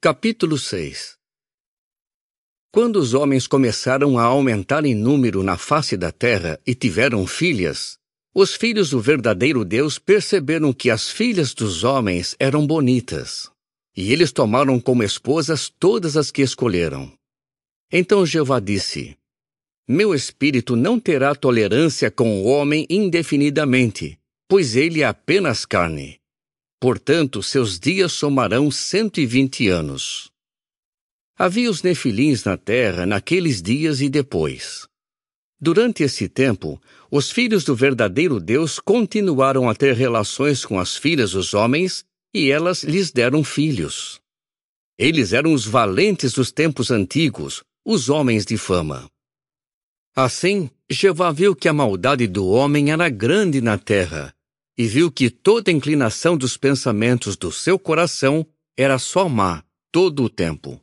Capítulo 6. Quando os homens começaram a aumentar em número na face da terra e tiveram filhas, os filhos do verdadeiro Deus perceberam que as filhas dos homens eram bonitas, e eles tomaram como esposas todas as que escolheram. Então Jeová disse: Meu espírito não terá tolerância com o homem indefinidamente, pois ele é apenas carne. Portanto, seus dias somarão 120 anos. Havia os nefilins na terra naqueles dias e depois. Durante esse tempo, os filhos do verdadeiro Deus continuaram a ter relações com as filhas dos homens e elas lhes deram filhos. Eles eram os valentes dos tempos antigos, os homens de fama. Assim, Jeová viu que a maldade do homem era grande na terra, e viu que toda inclinação dos pensamentos do seu coração era só má todo o tempo.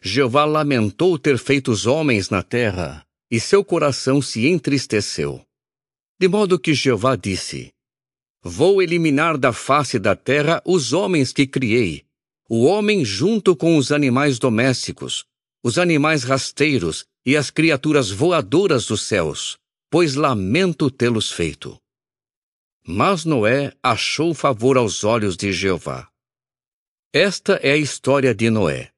Jeová lamentou ter feito os homens na terra, e seu coração se entristeceu. De modo que Jeová disse: Vou eliminar da face da terra os homens que criei, o homem junto com os animais domésticos, os animais rasteiros e as criaturas voadoras dos céus, pois lamento tê-los feito. Mas Noé achou favor aos olhos de Jeová. Esta é a história de Noé.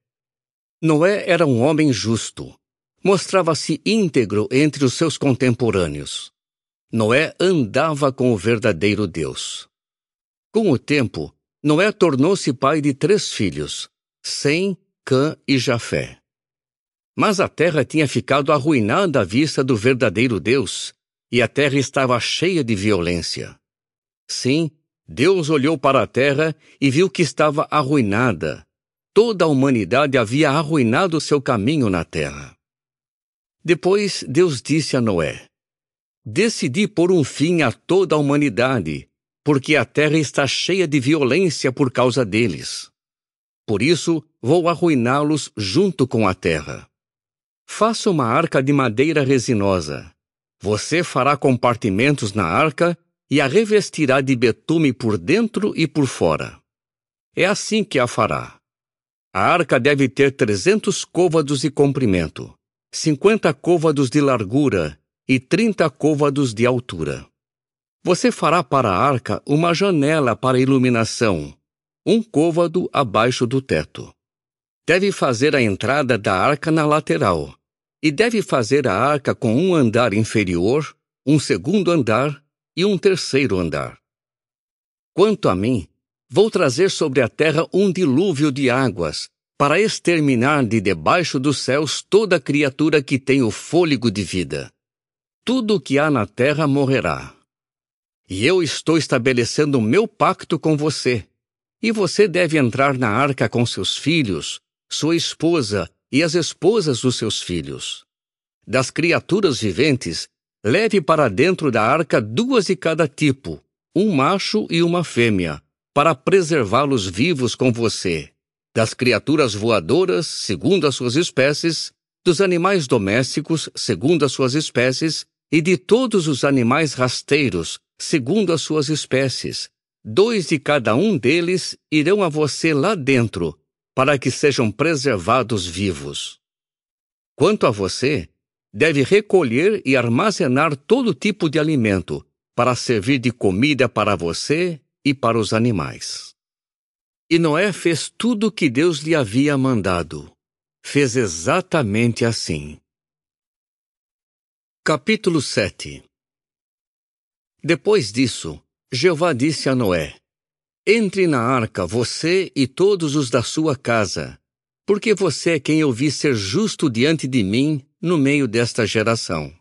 Noé era um homem justo. Mostrava-se íntegro entre os seus contemporâneos. Noé andava com o verdadeiro Deus. Com o tempo, Noé tornou-se pai de 3 filhos, Sem, Cã e Jafé. Mas a terra tinha ficado arruinada à vista do verdadeiro Deus, e a terra estava cheia de violência. Sim, Deus olhou para a terra e viu que estava arruinada. Toda a humanidade havia arruinado seu caminho na terra. Depois Deus disse a Noé: Decidi pôr um fim a toda a humanidade, porque a terra está cheia de violência por causa deles. Por isso, vou arruiná-los junto com a terra. Faça uma arca de madeira resinosa. Você fará compartimentos na arca e a revestirá de betume por dentro e por fora. É assim que a fará. A arca deve ter 300 côvados de comprimento, 50 côvados de largura e 30 côvados de altura. Você fará para a arca uma janela para iluminação, 1 côvado abaixo do teto. Deve fazer a entrada da arca na lateral, e deve fazer a arca com um andar inferior, um segundo andar e um terceiro andar. Quanto a mim, vou trazer sobre a terra um dilúvio de águas, para exterminar de debaixo dos céus toda criatura que tem o fôlego de vida. Tudo o que há na terra morrerá. E eu estou estabelecendo o meu pacto com você, e você deve entrar na arca com seus filhos, sua esposa e as esposas dos seus filhos. Das criaturas viventes, leve para dentro da arca 2 de cada tipo, um macho e uma fêmea, para preservá-los vivos com você. Das criaturas voadoras, segundo as suas espécies, dos animais domésticos, segundo as suas espécies, e de todos os animais rasteiros, segundo as suas espécies. 2 de cada um deles irão a você lá dentro, para que sejam preservados vivos. Quanto a você, deve recolher e armazenar todo tipo de alimento, para servir de comida para você e para os animais. E Noé fez tudo o que Deus lhe havia mandado. Fez exatamente assim. Capítulo 7. Depois disso, Jeová disse a Noé: Entre na arca você e todos os da sua casa, porque você é quem eu vi ser justo diante de mim no meio desta geração.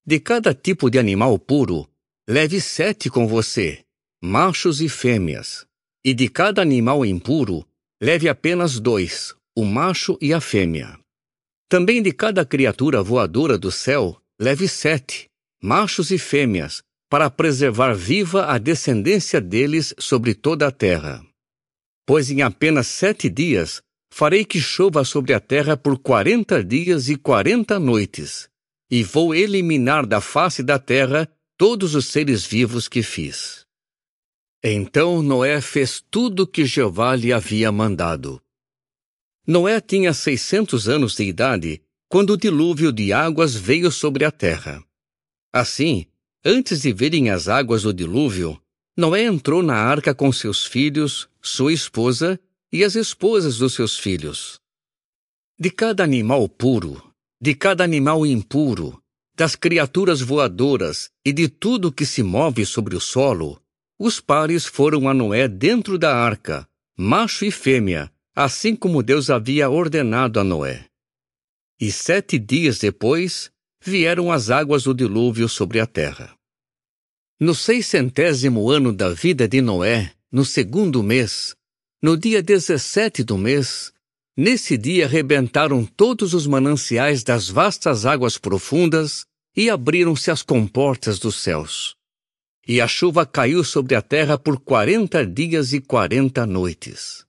De cada tipo de animal puro, leve 7 com você, machos e fêmeas. E de cada animal impuro, leve apenas 2, o macho e a fêmea. Também de cada criatura voadora do céu, leve 7, machos e fêmeas, para preservar viva a descendência deles sobre toda a terra. Pois em apenas 7 dias, farei que chova sobre a terra por 40 dias e 40 noites, e vou eliminar da face da terra todos os seres vivos que fiz. Então Noé fez tudo o que Jeová lhe havia mandado. Noé tinha 600 anos de idade quando o dilúvio de águas veio sobre a terra. Assim, antes de virem as águas do dilúvio, Noé entrou na arca com seus filhos, sua esposa e as esposas dos seus filhos. De cada animal puro, de cada animal impuro, das criaturas voadoras e de tudo que se move sobre o solo, os pares foram a Noé dentro da arca, macho e fêmea, assim como Deus havia ordenado a Noé. E 7 dias depois, vieram as águas do dilúvio sobre a terra. No 600º ano da vida de Noé, no 2º mês, no dia 17 do mês, nesse dia rebentaram todos os mananciais das vastas águas profundas e abriram-se as comportas dos céus. E a chuva caiu sobre a terra por 40 dias e 40 noites.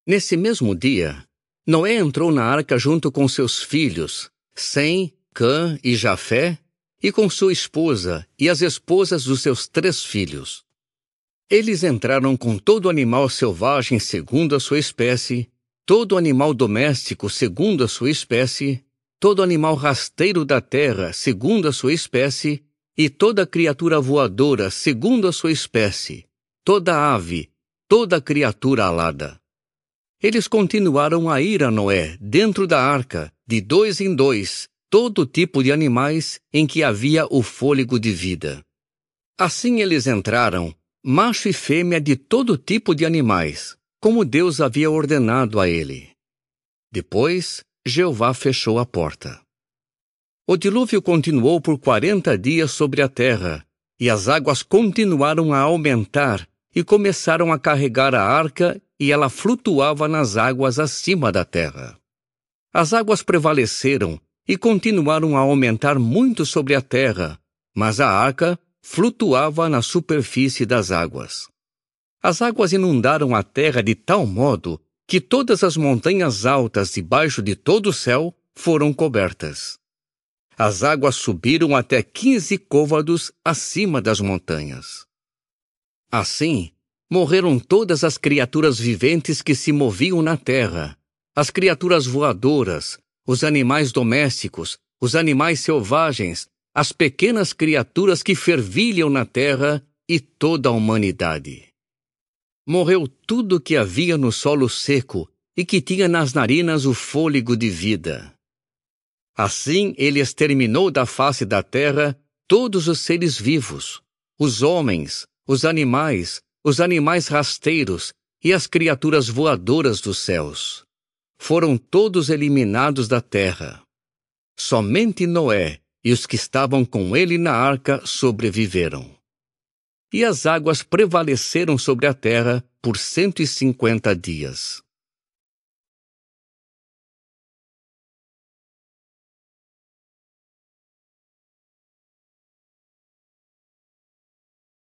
Nesse mesmo dia, Noé entrou na arca junto com seus filhos, Sem, Cã e Jafé, e com sua esposa e as esposas dos seus 3 filhos. Eles entraram com todo animal selvagem segundo a sua espécie, todo animal doméstico segundo a sua espécie, todo animal rasteiro da terra segundo a sua espécie, e toda criatura voadora segundo a sua espécie, toda ave, toda criatura alada. Eles continuaram a ir a Noé, dentro da arca, de 2 em 2, todo tipo de animais em que havia o fôlego de vida. Assim eles entraram, macho e fêmea de todo tipo de animais, como Deus havia ordenado a ele. Depois, Jeová fechou a porta. O dilúvio continuou por 40 dias sobre a terra, e as águas continuaram a aumentar e começaram a carregar a arca, e ela flutuava nas águas acima da terra. As águas prevaleceram e continuaram a aumentar muito sobre a terra, mas a arca flutuava na superfície das águas. As águas inundaram a terra de tal modo que todas as montanhas altas debaixo de todo o céu foram cobertas. As águas subiram até 15 côvados acima das montanhas. Assim, morreram todas as criaturas viventes que se moviam na terra, as criaturas voadoras, os animais domésticos, os animais selvagens, as pequenas criaturas que fervilham na terra e toda a humanidade. Morreu tudo que havia no solo seco e que tinha nas narinas o fôlego de vida. Assim ele exterminou da face da terra todos os seres vivos, os homens, os animais rasteiros e as criaturas voadoras dos céus. Foram todos eliminados da terra. Somente Noé e os que estavam com ele na arca sobreviveram. E as águas prevaleceram sobre a terra por 150 dias.